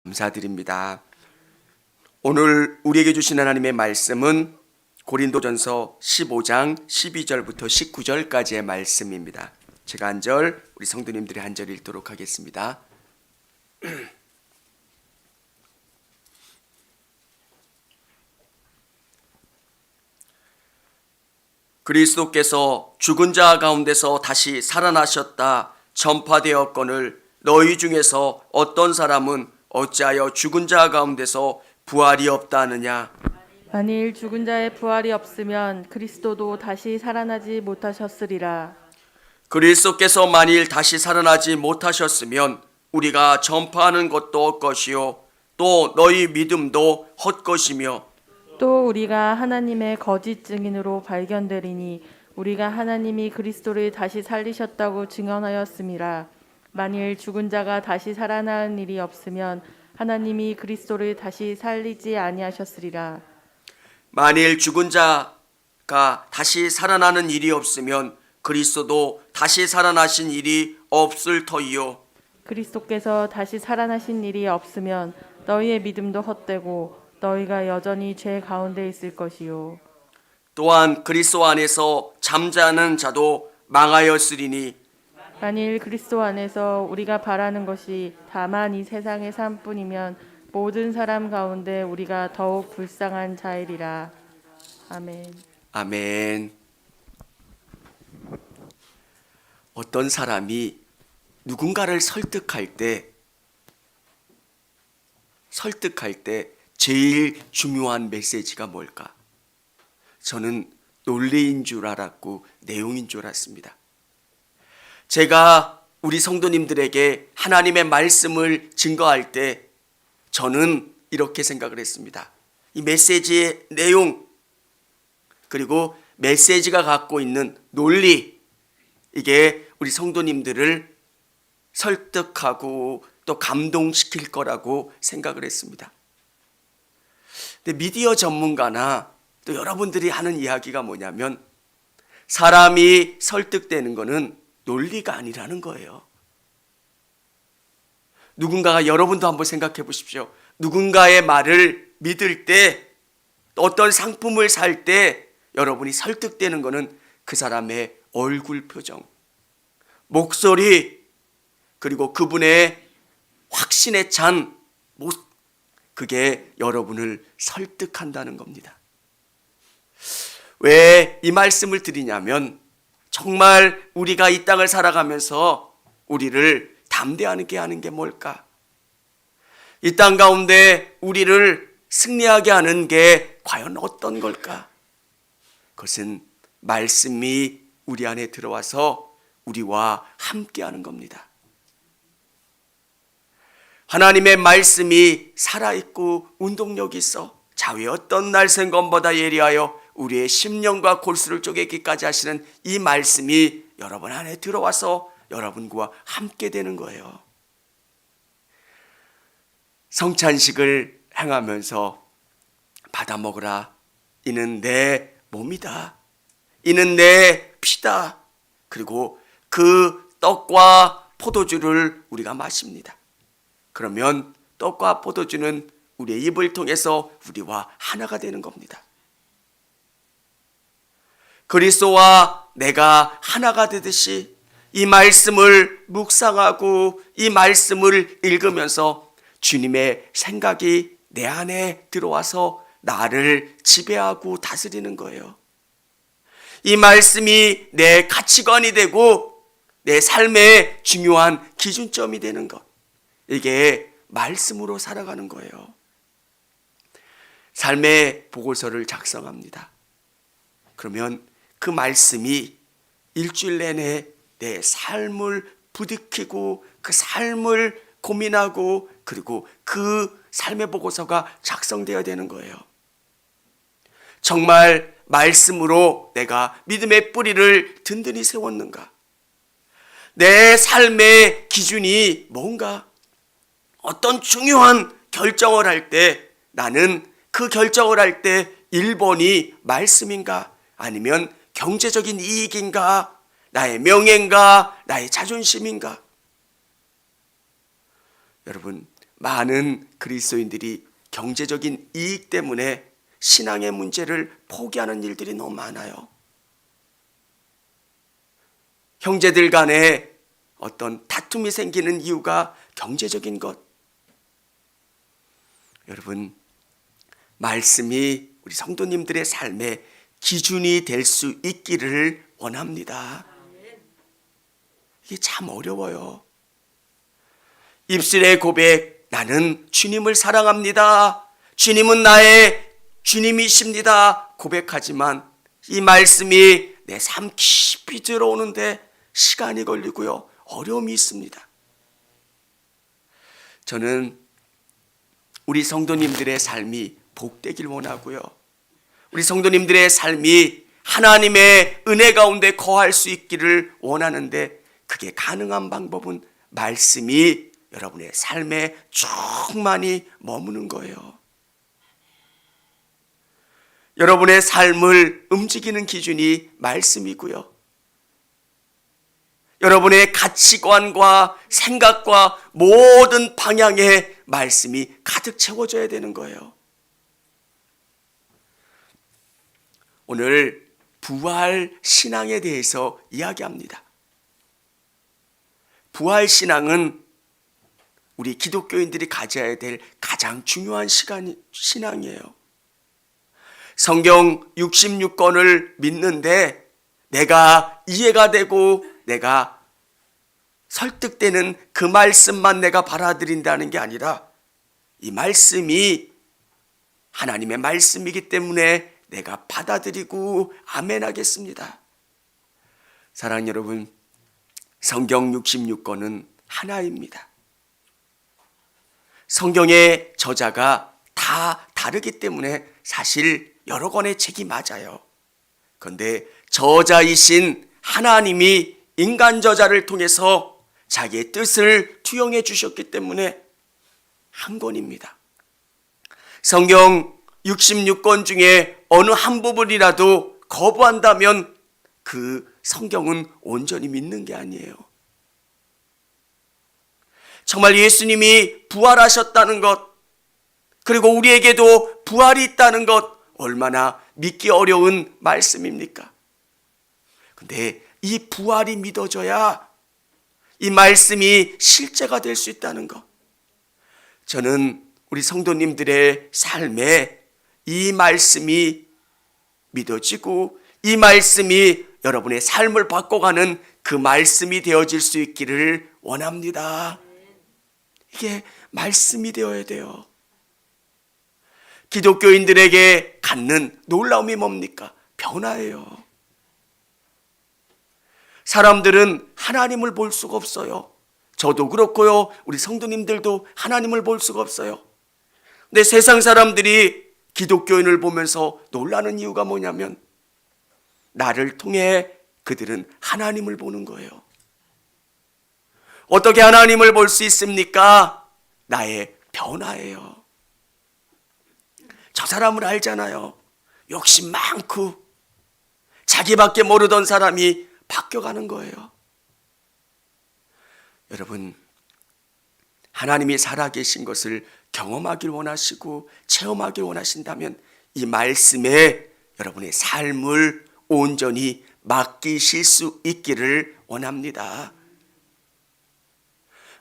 감사드립니다. 오늘 우리에게 주신 하나님의 말씀은 고린도전서 15장 12절부터 19절까지의 말씀입니다. 제가 한 절, 우리 성도님들이 한 절 읽도록 하겠습니다. 그리스도께서 죽은 자 가운데서 다시 살아나셨다 전파되었거늘 너희 중에서 어떤 사람은 어찌하여 죽은 자 가운데서 부활이 없다 하느냐? 만일 죽은 자의 부활이 없으면 그리스도도 다시 살아나지 못하셨으리라. 그리스도께서 만일 다시 살아나지 못하셨으면 우리가 전파하는 것도 헛것이요 또 너희 믿음도 헛것이며 또 우리가 하나님의 거짓 증인으로 발견되리니 우리가 하나님이 그리스도를 다시 살리셨다고 증언하였음이라. 만일 죽은 자가 다시 살아나는 일이 없으면 하나님이 그리스도를 다시 살리지 아니하셨으리라. 만일 죽은 자가 다시 살아나는 일이 없으면 그리스도도 다시 살아나신 일이 없을 터이요 그리스도께서 다시 살아나신 일이 없으면 너희의 믿음도 헛되고 너희가 여전히 죄 가운데 있을 것이요. 또한 그리스도 안에서 잠자는 자도 망하였으리니 만일 그리스도 안에서 우리가 바라는 것이 다만 이 세상의 삶뿐이면 모든 사람 가운데 우리가 더욱 불쌍한 자이리라. 아멘. 아멘. 어떤 사람이 누군가를 설득할 때 제일 중요한 메시지가 뭘까? 저는 논리인 줄 알았고 내용인 줄 알았습니다. 제가 우리 성도님들에게 하나님의 말씀을 증거할 때 저는 이렇게 생각을 했습니다. 이 메시지의 내용 그리고 메시지가 갖고 있는 논리 이게 우리 성도님들을 설득하고 또 감동시킬 거라고 생각을 했습니다. 근데 미디어 전문가나 또 여러분들이 하는 이야기가 뭐냐면 사람이 설득되는 것은 논리가 아니라는 거예요. 누군가가 여러분도 한번 생각해 보십시오. 누군가의 말을 믿을 때 어떤 상품을 살 때 여러분이 설득되는 것은 그 사람의 얼굴 표정, 목소리 그리고 그분의 확신에 찬 모습 그게 여러분을 설득한다는 겁니다. 왜 이 말씀을 드리냐면 정말 우리가 이 땅을 살아가면서 우리를 담대하게 하는 게 뭘까? 이 땅 가운데 우리를 승리하게 하는 게 과연 어떤 걸까? 그것은 말씀이 우리 안에 들어와서 우리와 함께하는 겁니다. 하나님의 말씀이 살아있고 운동력이 있어 자위 어떤 날생검보다 예리하여 우리의 심령과 골수를 쪼개기까지 하시는 이 말씀이 여러분 안에 들어와서 여러분과 함께 되는 거예요. 성찬식을 행하면서 받아 먹으라. 이는 내 몸이다. 이는 내 피다. 그리고 그 떡과 포도주를 우리가 마십니다. 그러면 떡과 포도주는 우리의 입을 통해서 우리와 하나가 되는 겁니다. 그리스도와 내가 하나가 되듯이 이 말씀을 묵상하고 이 말씀을 읽으면서 주님의 생각이 내 안에 들어와서 나를 지배하고 다스리는 거예요. 이 말씀이 내 가치관이 되고 내 삶의 중요한 기준점이 되는 것. 이게 말씀으로 살아가는 거예요. 삶의 보고서를 작성합니다. 그러면 그 말씀이 일주일 내내 내 삶을 부딪히고 그 삶을 고민하고 그리고 그 삶의 보고서가 작성되어야 되는 거예요. 정말 말씀으로 내가 믿음의 뿌리를 든든히 세웠는가? 내 삶의 기준이 뭔가? 어떤 중요한 결정을 할 때 나는 그 결정을 할 때 1번이 말씀인가? 아니면 경제적인 이익인가? 나의 명예인가? 나의 자존심인가? 여러분 많은 그리스도인들이 경제적인 이익 때문에 신앙의 문제를 포기하는 일들이 너무 많아요. 형제들 간에 어떤 다툼이 생기는 이유가 경제적인 것. 여러분, 말씀이 우리 성도님들의 삶의 기준이 될 수 있기를 원합니다. 이게 참 어려워요. 입술의 고백, 나는 주님을 사랑합니다. 주님은 나의 주님이십니다. 고백하지만 이 말씀이 내 삶 깊이 들어오는데 시간이 걸리고요. 어려움이 있습니다. 저는 우리 성도님들의 삶이 복되길 원하고요. 우리 성도님들의 삶이 하나님의 은혜 가운데 거할 수 있기를 원하는데 그게 가능한 방법은 말씀이 여러분의 삶에 충만히 머무는 거예요. 여러분의 삶을 움직이는 기준이 말씀이고요. 여러분의 가치관과 생각과 모든 방향에 말씀이 가득 채워져야 되는 거예요. 오늘 부활 신앙에 대해서 이야기합니다. 부활 신앙은 우리 기독교인들이 가져야 될 가장 중요한 신앙이에요. 성경 66권을 믿는데 내가 이해가 되고 내가 설득되는 그 말씀만 내가 받아들인다는 게 아니라 이 말씀이 하나님의 말씀이기 때문에 내가 받아들이고 아멘하겠습니다. 사랑하는 여러분, 성경 66권은 하나입니다. 성경의 저자가 다 다르기 때문에 사실 여러 권의 책이 맞아요. 그런데 저자이신 하나님이 인간 저자를 통해서 자기의 뜻을 투영해 주셨기 때문에 한 권입니다. 성경 66권 중에 어느 한 부분이라도 거부한다면 그 성경은 온전히 믿는 게 아니에요. 정말 예수님이 부활하셨다는 것, 그리고 우리에게도 부활이 있다는 것, 얼마나 믿기 어려운 말씀입니까? 근데 이 부활이 믿어져야 이 말씀이 실제가 될 수 있다는 것. 저는 우리 성도님들의 삶에 이 말씀이 믿어지고 이 말씀이 여러분의 삶을 바꿔가는 그 말씀이 되어질 수 있기를 원합니다. 이게 말씀이 되어야 돼요. 기독교인들에게 갖는 놀라움이 뭡니까? 변화예요. 사람들은 하나님을 볼 수가 없어요. 저도 그렇고요. 우리 성도님들도 하나님을 볼 수가 없어요. 근데 세상 사람들이 기독교인을 보면서 놀라는 이유가 뭐냐면 나를 통해 그들은 하나님을 보는 거예요. 어떻게 하나님을 볼 수 있습니까? 나의 변화예요. 저 사람을 알잖아요. 욕심 많고 자기밖에 모르던 사람이 바뀌어가는 거예요. 여러분, 하나님이 살아계신 것을 경험하길 원하시고 체험하길 원하신다면 이 말씀에 여러분의 삶을 온전히 맡기실 수 있기를 원합니다.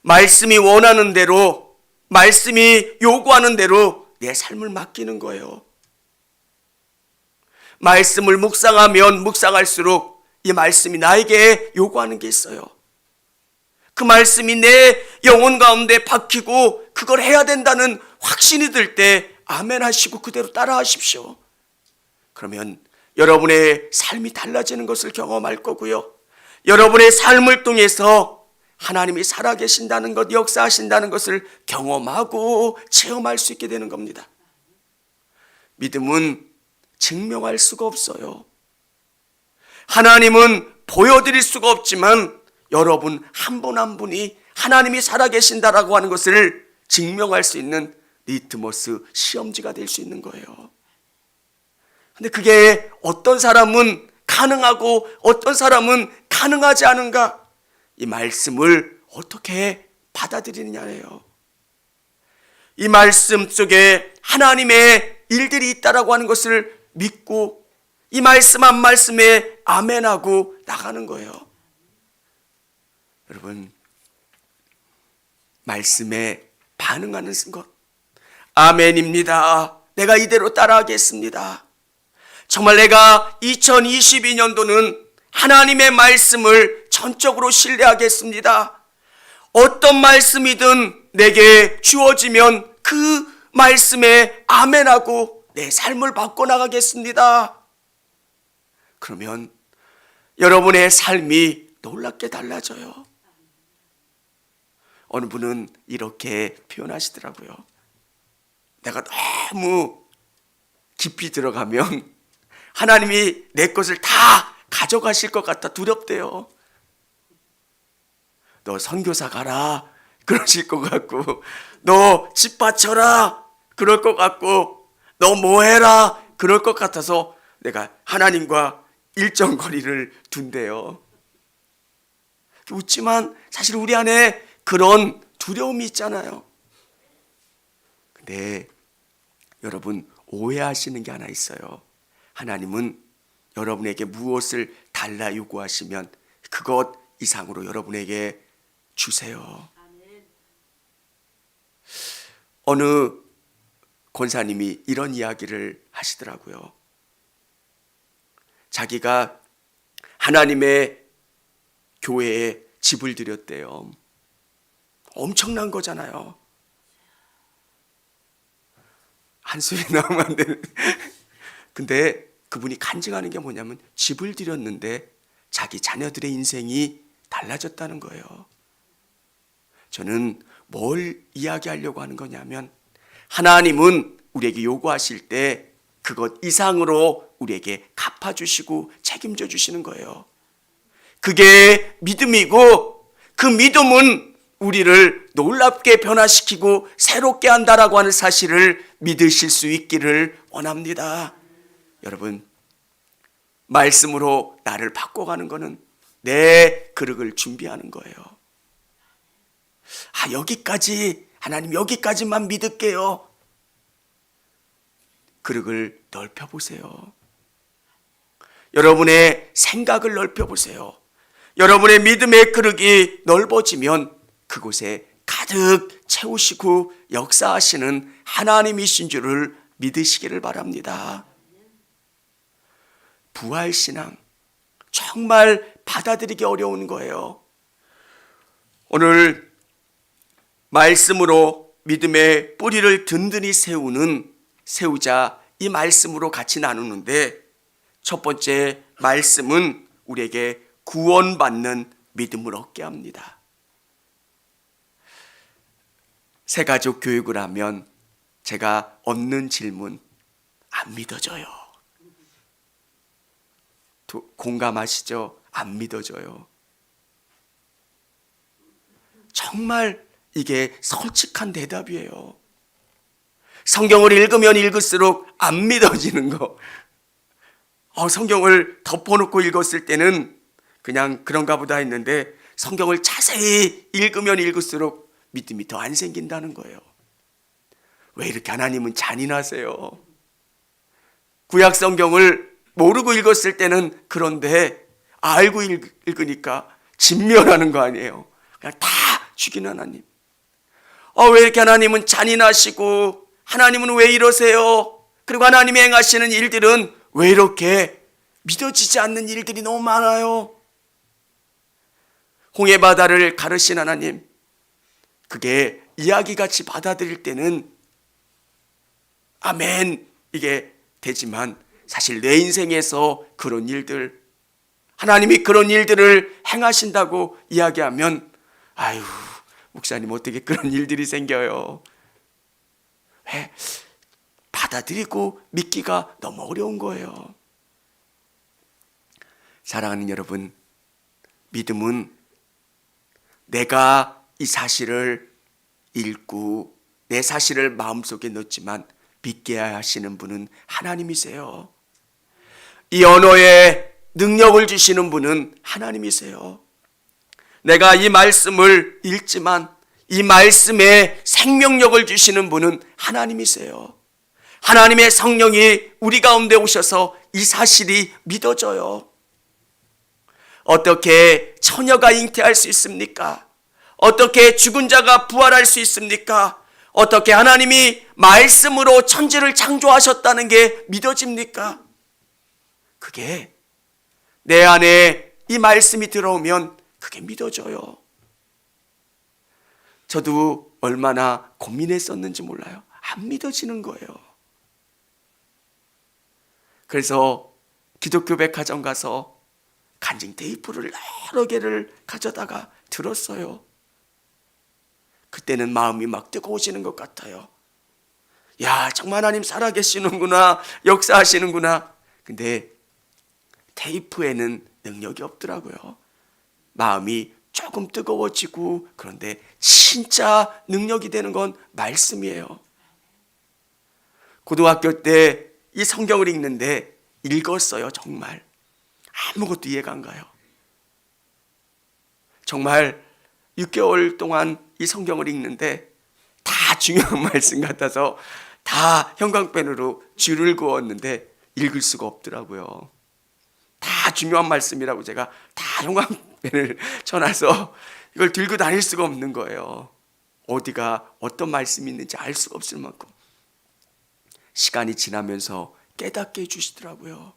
말씀이 원하는 대로, 말씀이 요구하는 대로 내 삶을 맡기는 거예요. 말씀을 묵상하면 묵상할수록 이 말씀이 나에게 요구하는 게 있어요. 그 말씀이 내 영혼 가운데 박히고 그걸 해야 된다는 확신이 들 때 아멘 하시고 그대로 따라 하십시오. 그러면 여러분의 삶이 달라지는 것을 경험할 거고요. 여러분의 삶을 통해서 하나님이 살아계신다는 것, 역사하신다는 것을 경험하고 체험할 수 있게 되는 겁니다. 믿음은 증명할 수가 없어요. 하나님은 보여드릴 수가 없지만 여러분 한 분 한 분이 하나님이 살아계신다라고 하는 것을 증명할 수 있는 리트머스 시험지가 될 수 있는 거예요. 근데 그게 어떤 사람은 가능하고 어떤 사람은 가능하지 않은가? 이 말씀을 어떻게 받아들이느냐예요. 이 말씀 속에 하나님의 일들이 있다라고 하는 것을 믿고 이 말씀 한 말씀에 아멘하고 나가는 거예요. 여러분, 말씀에 반응하는 것, 아멘입니다. 내가 이대로 따라하겠습니다. 정말 내가 2022년도는 하나님의 말씀을 전적으로 신뢰하겠습니다. 어떤 말씀이든 내게 주어지면 그 말씀에 아멘하고 내 삶을 바꿔나가겠습니다. 그러면 여러분의 삶이 놀랍게 달라져요. 어느 분은 이렇게 표현하시더라고요. 내가 너무 깊이 들어가면 하나님이 내 것을 다 가져가실 것 같아 두렵대요. 너 선교사 가라 그러실 것 같고, 너 집 바쳐라 그럴 것 같고, 너 뭐 해라 그럴 것 같아서 내가 하나님과 일정 거리를 둔대요. 웃지만 사실 우리 안에 그런 두려움이 있잖아요. 근데 여러분, 오해하시는 게 하나 있어요. 하나님은 여러분에게 무엇을 달라 요구하시면 그것 이상으로 여러분에게 주세요. 어느 권사님이 이런 이야기를 하시더라고요. 자기가 하나님의 교회에 집을 들였대요. 엄청난 거잖아요. 한숨이 나오면 안 되는. 근데 그분이 간증하는 게 뭐냐면 집을 들였는데 자기 자녀들의 인생이 달라졌다는 거예요. 저는 뭘 이야기하려고 하는 거냐면, 하나님은 우리에게 요구하실 때 그것 이상으로 우리에게 갚아주시고 책임져 주시는 거예요. 그게 믿음이고, 그 믿음은 우리를 놀랍게 변화시키고 새롭게 한다라고 하는 사실을 믿으실 수 있기를 원합니다. 여러분, 말씀으로 나를 바꿔가는 거는 내 그릇을 준비하는 거예요. 여기까지, 하나님 여기까지만 믿을게요. 그릇을 넓혀보세요. 여러분의 생각을 넓혀보세요. 여러분의 믿음의 그릇이 넓어지면 그곳에 가득 채우시고 역사하시는 하나님이신 줄을 믿으시기를 바랍니다. 부활신앙, 정말 받아들이기 어려운 거예요. 오늘 말씀으로 믿음의 뿌리를 든든히 세우자 이 말씀으로 같이 나누는데, 첫 번째 말씀은 우리에게 구원받는 믿음을 얻게 합니다. 새가족 교육을 하면 제가 얻는 질문, 안 믿어져요. 공감하시죠? 안 믿어져요. 정말 이게 솔직한 대답이에요. 성경을 읽으면 읽을수록 안 믿어지는 거. 성경을 덮어놓고 읽었을 때는 그냥 그런가 보다 했는데, 성경을 자세히 읽으면 읽을수록 믿음이 더 안 생긴다는 거예요. 왜 이렇게 하나님은 잔인하세요? 구약 성경을 모르고 읽었을 때는 그런데 알고 읽으니까 진멸하는 거 아니에요. 그냥 다 죽이는 하나님. 왜 이렇게 하나님은 잔인하시고, 하나님은 왜 이러세요? 그리고 하나님이 행하시는 일들은 왜 이렇게 믿어지지 않는 일들이 너무 많아요? 홍해바다를 가르신 하나님, 그게 이야기같이 받아들일 때는 아멘 이게 되지만, 사실 내 인생에서 그런 일들, 하나님이 그런 일들을 행하신다고 이야기하면, 아유 목사님 어떻게 그런 일들이 생겨요? 왜? 받아들이고 믿기가 너무 어려운 거예요. 사랑하는 여러분, 믿음은 내가 이 사실을 읽고 내 사실을 마음속에 넣지만 믿게 하시는 분은 하나님이세요. 이 언어에 능력을 주시는 분은 하나님이세요. 내가 이 말씀을 읽지만 이 말씀에 생명력을 주시는 분은 하나님이세요. 하나님의 성령이 우리 가운데 오셔서 이 사실이 믿어져요. 어떻게 처녀가 잉태할 수 있습니까? 어떻게 죽은 자가 부활할 수 있습니까? 어떻게 하나님이 말씀으로 천지를 창조하셨다는 게 믿어집니까? 그게 내 안에 이 말씀이 들어오면 그게 믿어져요. 저도 얼마나 고민했었는지 몰라요. 안 믿어지는 거예요. 그래서 기독교 백화점 가서 간증 테이프를 여러 개를 가져다가 들었어요. 그때는 마음이 막 뜨거워지는 것 같아요. 야, 정말 하나님 살아계시는구나, 역사하시는구나. 근데 테이프에는 능력이 없더라고요. 마음이 조금 뜨거워지고, 그런데 진짜 능력이 되는 건 말씀이에요. 고등학교 때 이 성경을 읽는데 읽었어요. 정말 아무것도 이해가 안 가요. 정말 6개월 동안 이 성경을 읽는데 다 중요한 말씀 같아서 다 형광펜으로 줄을 그었는데 읽을 수가 없더라고요. 다 중요한 말씀이라고 제가 다 형광펜을 쳐놔서 이걸 들고 다닐 수가 없는 거예요. 어디가 어떤 말씀이 있는지 알 수가 없을 만큼. 시간이 지나면서 깨닫게 해주시더라고요.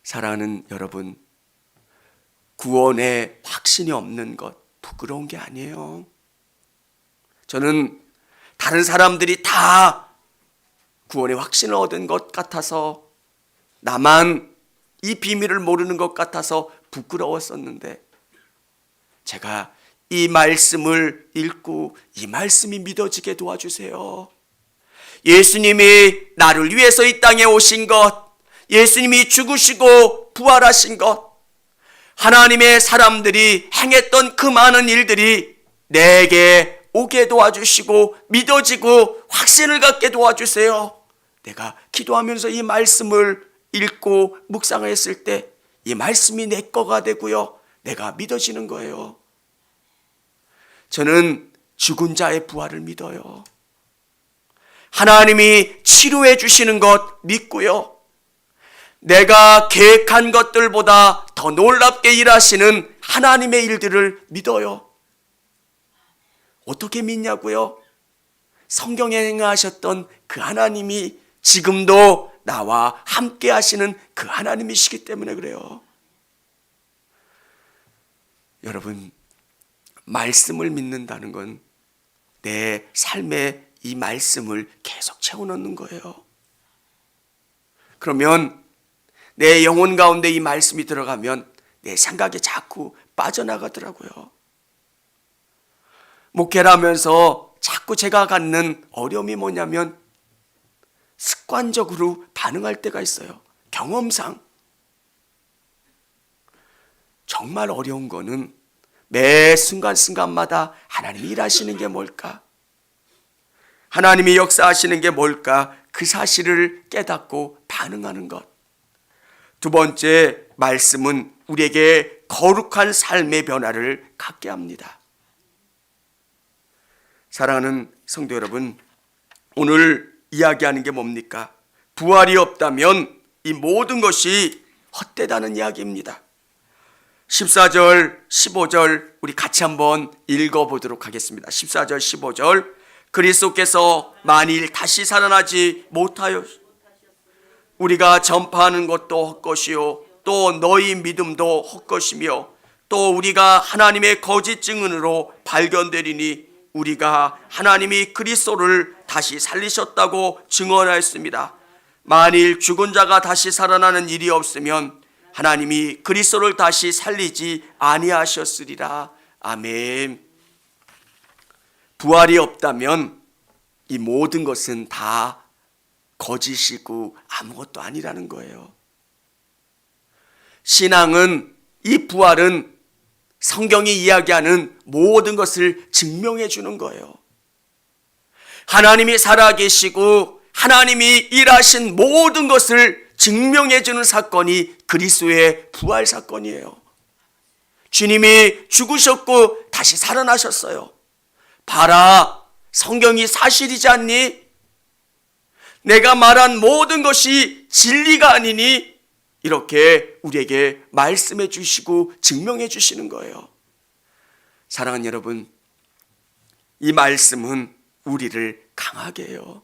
사랑하는 여러분, 구원에 확신이 없는 것 부끄러운 게 아니에요. 저는 다른 사람들이 다 구원의 확신을 얻은 것 같아서, 나만 이 비밀을 모르는 것 같아서 부끄러웠었는데, 제가 이 말씀을 읽고 이 말씀이 믿어지게 도와주세요. 예수님이 나를 위해서 이 땅에 오신 것, 예수님이 죽으시고 부활하신 것, 하나님의 사람들이 행했던 그 많은 일들이 내게 오게 도와주시고 믿어지고 확신을 갖게 도와주세요. 내가 기도하면서 이 말씀을 읽고 묵상을 했을 때 이 말씀이 내 거가 되고요, 내가 믿어지는 거예요. 저는 죽은 자의 부활을 믿어요. 하나님이 치료해 주시는 것 믿고요, 내가 계획한 것들보다 더 놀랍게 일하시는 하나님의 일들을 믿어요. 어떻게 믿냐고요? 성경에 행하셨던 그 하나님이 지금도 나와 함께 하시는 그 하나님이시기 때문에 그래요. 여러분, 말씀을 믿는다는 건 내 삶에 이 말씀을 계속 채워넣는 거예요. 그러면 내 영혼 가운데 이 말씀이 들어가면 내 생각에 자꾸 빠져나가더라고요. 목회를 하면서 자꾸 제가 갖는 어려움이 뭐냐면 습관적으로 반응할 때가 있어요. 경험상. 정말 어려운 거는 매 순간순간마다 하나님이 일하시는 게 뭘까? 하나님이 역사하시는 게 뭘까? 그 사실을 깨닫고 반응하는 것. 두 번째, 말씀은 우리에게 거룩한 삶의 변화를 갖게 합니다. 사랑하는 성도 여러분, 오늘 이야기하는 게 뭡니까? 부활이 없다면 이 모든 것이 헛되다는 이야기입니다. 14절, 15절 우리 같이 한번 읽어보도록 하겠습니다. 14절, 15절. 그리스도께서 만일 다시 살아나지 못하여 우리가 전파하는 것도 헛것이요 또 너희 믿음도 헛것이며 또 우리가 하나님의 거짓 증언으로 발견되리니 우리가 하나님이 그리스도를 다시 살리셨다고 증언하였습니다. 만일 죽은 자가 다시 살아나는 일이 없으면 하나님이 그리스도를 다시 살리지 아니하셨으리라. 아멘. 부활이 없다면 이 모든 것은 다 거짓이고 아무것도 아니라는 거예요. 신앙은, 이 부활은 성경이 이야기하는 모든 것을 증명해 주는 거예요. 하나님이 살아계시고 하나님이 일하신 모든 것을 증명해 주는 사건이 그리스도의 부활 사건이에요. 주님이 죽으셨고 다시 살아나셨어요. 봐라, 성경이 사실이지 않니? 내가 말한 모든 것이 진리가 아니니? 이렇게 우리에게 말씀해 주시고 증명해 주시는 거예요. 사랑하는 여러분, 이 말씀은 우리를 강하게 해요.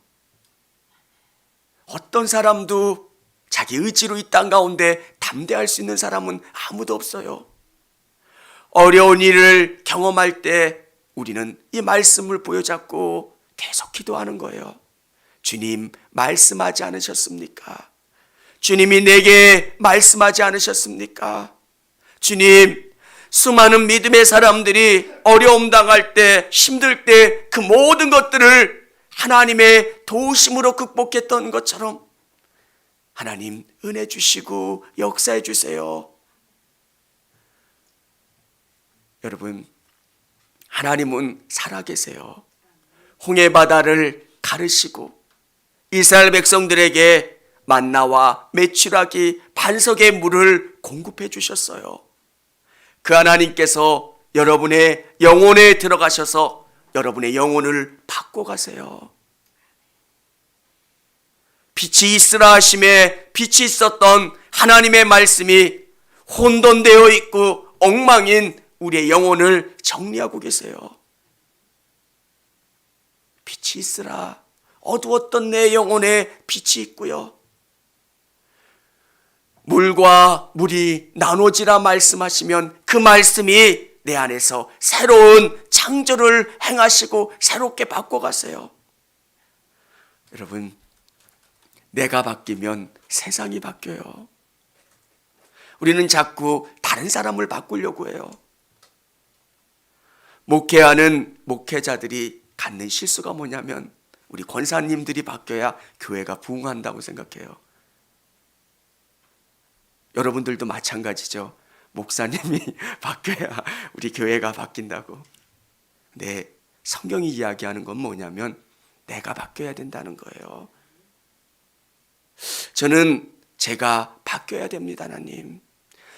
어떤 사람도 자기 의지로 이 땅 가운데 담대할 수 있는 사람은 아무도 없어요. 어려운 일을 경험할 때 우리는 이 말씀을 보여잡고 계속 기도하는 거예요. 주님, 말씀하지 않으셨습니까? 주님이 내게 말씀하지 않으셨습니까? 주님, 수많은 믿음의 사람들이 어려움 당할 때, 힘들 때 그 모든 것들을 하나님의 도우심으로 극복했던 것처럼 하나님 은혜 주시고 역사해 주세요. 여러분, 하나님은 살아계세요. 홍해 바다를 가르시고 이스라엘 백성들에게 만나와 메추라기 반석의 물을 공급해 주셨어요. 그 하나님께서 여러분의 영혼에 들어가셔서 여러분의 영혼을 바꿔 가세요. 빛이 있으라 하심에 빛이 있었던 하나님의 말씀이 혼돈되어 있고 엉망인 우리의 영혼을 정리하고 계세요. 빛이 있으라. 어두웠던 내 영혼에 빛이 있고요. 물과 물이 나눠지라 말씀하시면 그 말씀이 내 안에서 새로운 창조를 행하시고 새롭게 바꿔가세요. 여러분, 내가 바뀌면 세상이 바뀌어요. 우리는 자꾸 다른 사람을 바꾸려고 해요. 목회하는 목회자들이 갖는 실수가 뭐냐면 우리 권사님들이 바뀌어야 교회가 부흥한다고 생각해요. 여러분들도 마찬가지죠. 목사님이 바뀌어야 우리 교회가 바뀐다고. 네, 성경이 이야기하는 건 뭐냐면 내가 바뀌어야 된다는 거예요. 저는 제가 바뀌어야 됩니다, 하나님.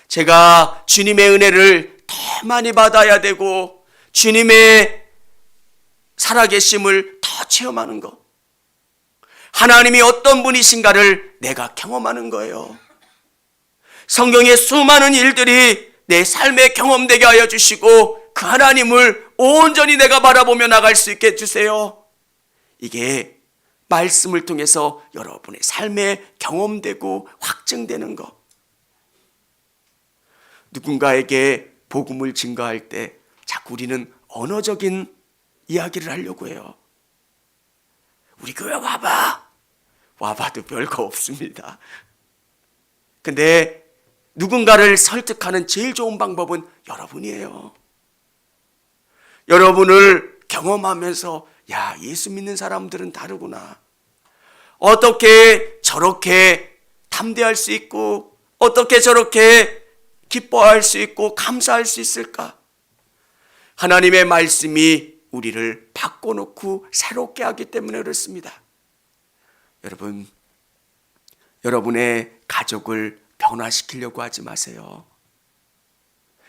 제가 주님의 은혜를 더 많이 받아야 되고 주님의 살아계심을 더 체험하는 것. 하나님이 어떤 분이신가를 내가 경험하는 거예요. 성경의 수많은 일들이 내 삶에 경험되게 하여 주시고 그 하나님을 온전히 내가 바라보며 나갈 수 있게 해주세요. 이게 말씀을 통해서 여러분의 삶에 경험되고 확증되는 것. 누군가에게 복음을 증거할 때 자꾸 우리는 언어적인 이야기를 하려고 해요. 우리 교회 와봐. 와봐도 별거 없습니다. 근데 누군가를 설득하는 제일 좋은 방법은 여러분이에요. 여러분을 경험하면서 야, 예수 믿는 사람들은 다르구나. 어떻게 저렇게 담대할 수 있고 어떻게 저렇게 기뻐할 수 있고 감사할 수 있을까? 하나님의 말씀이 우리를 바꿔놓고 새롭게 하기 때문에 그렇습니다. 여러분, 여러분의 가족을 변화시키려고 하지 마세요.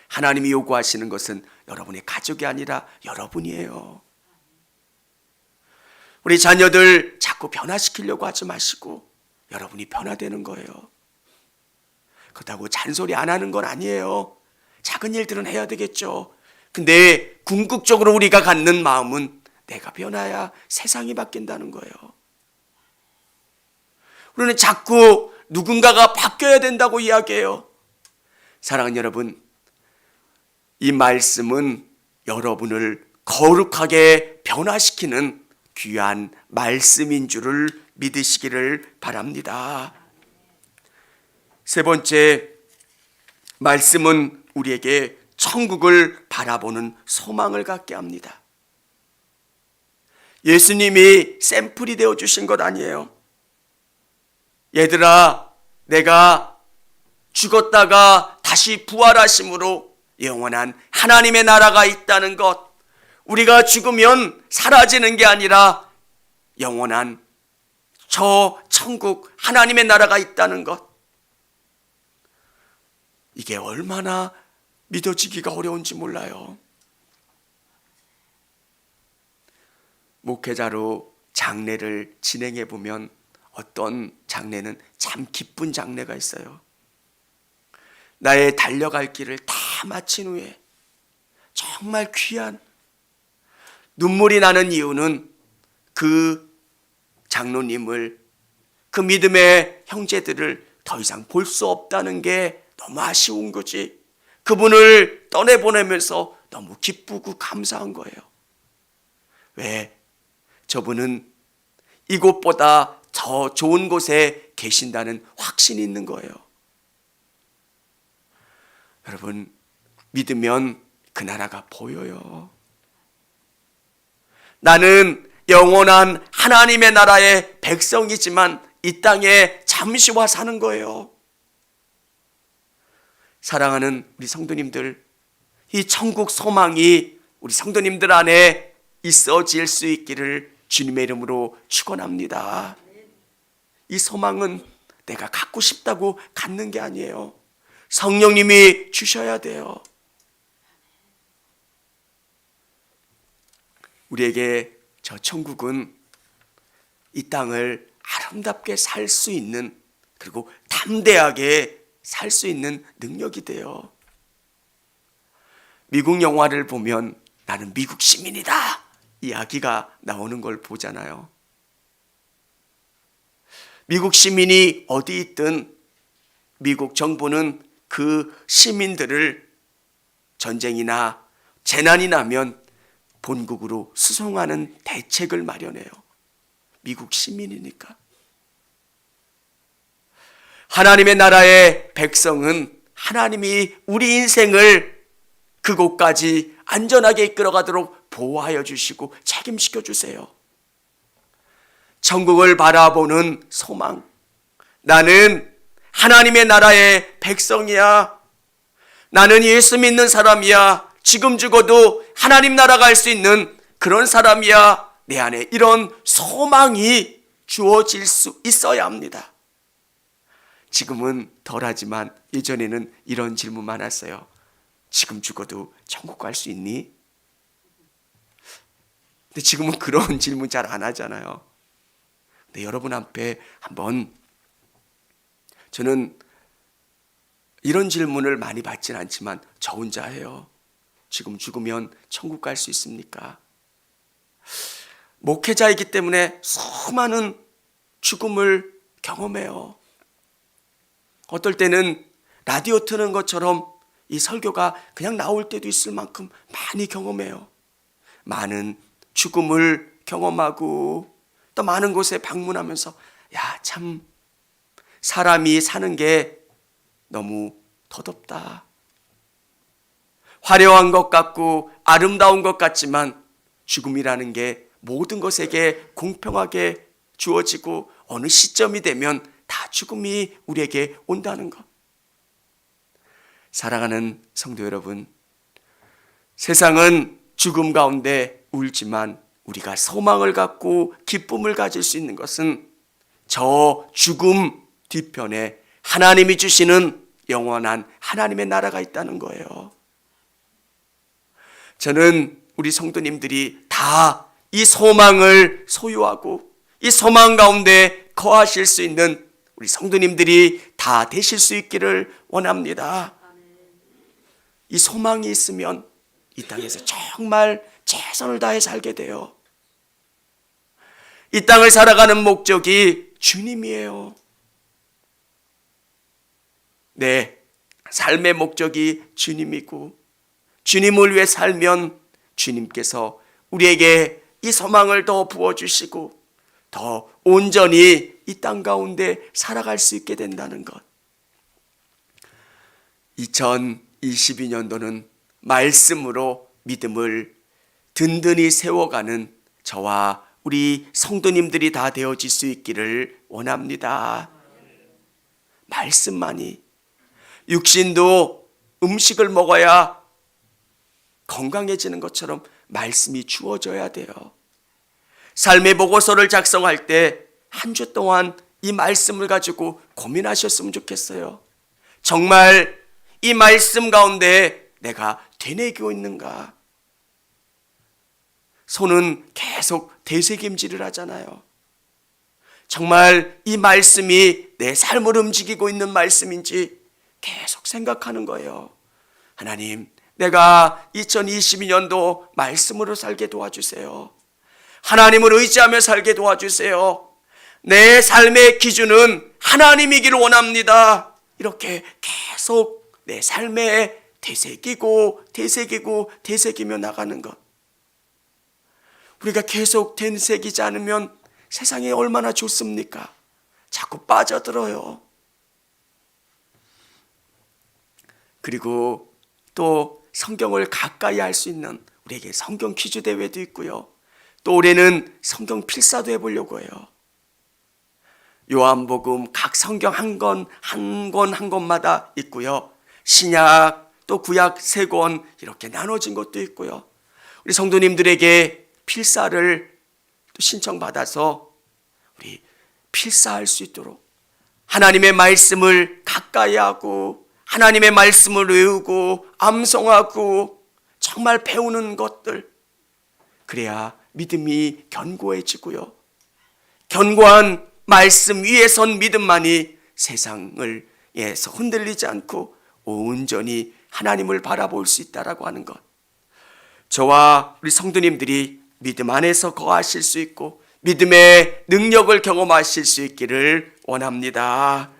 하나님이 요구하시는 것은 여러분의 가족이 아니라 여러분이에요. 우리 자녀들 자꾸 변화시키려고 하지 마시고 여러분이 변화되는 거예요. 그렇다고 잔소리 안 하는 건 아니에요. 작은 일들은 해야 되겠죠. 근데 궁극적으로 우리가 갖는 마음은 내가 변화야 세상이 바뀐다는 거예요. 우리는 자꾸 누군가가 바뀌어야 된다고 이야기해요. 사랑하는 여러분, 이 말씀은 여러분을 거룩하게 변화시키는 귀한 말씀인 줄을 믿으시기를 바랍니다. 세 번째, 말씀은 우리에게 천국을 바라보는 소망을 갖게 합니다. 예수님이 샘플이 되어주신 것 아니에요. 얘들아, 내가 죽었다가 다시 부활하심으로 영원한 하나님의 나라가 있다는 것, 우리가 죽으면 사라지는 게 아니라 영원한 저 천국 하나님의 나라가 있다는 것, 이게 얼마나 믿어지기가 어려운지 몰라요. 목회자로 장례를 진행해 보면 어떤 장례는 참 기쁜 장례가 있어요. 나의 달려갈 길을 다 마친 후에 정말 귀한 눈물이 나는 이유는 그 장로님을, 그 믿음의 형제들을 더 이상 볼 수 없다는 게 너무 아쉬운 거지. 그분을 떠내보내면서 너무 기쁘고 감사한 거예요. 왜? 저분은 이곳보다 더 좋은 곳에 계신다는 확신이 있는 거예요. 여러분, 믿으면 그 나라가 보여요. 나는 영원한 하나님의 나라의 백성이지만 이 땅에 잠시 와 사는 거예요. 사랑하는 우리 성도님들, 이 천국 소망이 우리 성도님들 안에 있어질 수 있기를 주님의 이름으로 축원합니다. 이 소망은 내가 갖고 싶다고 갖는 게 아니에요. 성령님이 주셔야 돼요. 우리에게 저 천국은 이 땅을 아름답게 살 수 있는, 그리고 담대하게 살 수 있는 능력이 돼요. 미국 영화를 보면 나는 미국 시민이다 이야기가 나오는 걸 보잖아요. 미국 시민이 어디 있든 미국 정부는 그 시민들을 전쟁이나 재난이 나면 본국으로 수송하는 대책을 마련해요. 미국 시민이니까. 하나님의 나라의 백성은 하나님이 우리 인생을 그곳까지 안전하게 이끌어가도록 보호하여 주시고 책임시켜 주세요. 천국을 바라보는 소망. 나는 하나님의 나라의 백성이야. 나는 예수 믿는 사람이야. 지금 죽어도 하나님 나라 갈 수 있는 그런 사람이야. 내 안에 이런 소망이 주어질 수 있어야 합니다. 지금은 덜하지만 예전에는 이런 질문 많았어요. 지금 죽어도 천국 갈 수 있니? 근데 지금은 그런 질문 잘 안 하잖아요. 근데 여러분 앞에 한번, 저는 이런 질문을 많이 받진 않지만 저 혼자 해요. 지금 죽으면 천국 갈 수 있습니까? 목회자이기 때문에 수많은 죽음을 경험해요. 어떨 때는 라디오 트는 것처럼 이 설교가 그냥 나올 때도 있을 만큼 많이 경험해요. 많은 죽음을 경험하고 또 많은 곳에 방문하면서 야, 참 사람이 사는 게 너무 더덥다. 화려한 것 같고 아름다운 것 같지만 죽음이라는 게 모든 것에게 공평하게 주어지고 어느 시점이 되면 다 죽음이 우리에게 온다는 것. 사랑하는 성도 여러분, 세상은 죽음 가운데 울지만 우리가 소망을 갖고 기쁨을 가질 수 있는 것은 저 죽음 뒤편에 하나님이 주시는 영원한 하나님의 나라가 있다는 거예요. 저는 우리 성도님들이 다 이 소망을 소유하고 이 소망 가운데 거하실 수 있는 우리 성도님들이 다 되실 수 있기를 원합니다. 이 소망이 있으면 이 땅에서 정말 최선을 다해 살게 돼요. 이 땅을 살아가는 목적이 주님이에요. 네, 삶의 목적이 주님이고 주님을 위해 살면 주님께서 우리에게 이 소망을 더 부어주시고 더 온전히 이 땅 가운데 살아갈 수 있게 된다는 것. 2022년도는 말씀으로 믿음을 든든히 세워가는 저와 우리 성도님들이 다 되어질 수 있기를 원합니다. 말씀만이, 육신도 음식을 먹어야 건강해지는 것처럼 말씀이 주어져야 돼요. 삶의 보고서를 작성할 때 한 주 동안 이 말씀을 가지고 고민하셨으면 좋겠어요. 정말 이 말씀 가운데 내가 되뇌이고 있는가? 손은 계속 되새김질을 하잖아요. 정말 이 말씀이 내 삶을 움직이고 있는 말씀인지 계속 생각하는 거예요. 하나님, 내가 2022년도 말씀으로 살게 도와주세요. 하나님을 의지하며 살게 도와주세요. 내 삶의 기준은 하나님이기를 원합니다. 이렇게 계속 내 삶에 되새기고 되새기며 나가는 것. 우리가 계속 되새기지 않으면 세상이 얼마나 좋습니까? 자꾸 빠져들어요. 그리고 또 성경을 가까이 할 수 있는 우리에게 성경 퀴즈 대회도 있고요. 또 올해는 성경 필사도 해보려고 해요. 요한복음 각 성경 한 권마다 있고요. 신약 또 구약 3권 이렇게 나눠진 것도 있고요. 우리 성도님들에게 필사를 또 신청받아서 우리 필사할 수 있도록 하나님의 말씀을 가까이 하고 하나님의 말씀을 외우고 암송하고 정말 배우는 것들, 그래야 믿음이 견고해지고요. 견고한 말씀 위에 선 믿음만이 세상을 에서 흔들리지 않고 온전히 하나님을 바라볼 수 있다라고 하는 것. 저와 우리 성도님들이 믿음 안에서 거하실 수 있고 믿음의 능력을 경험하실 수 있기를 원합니다.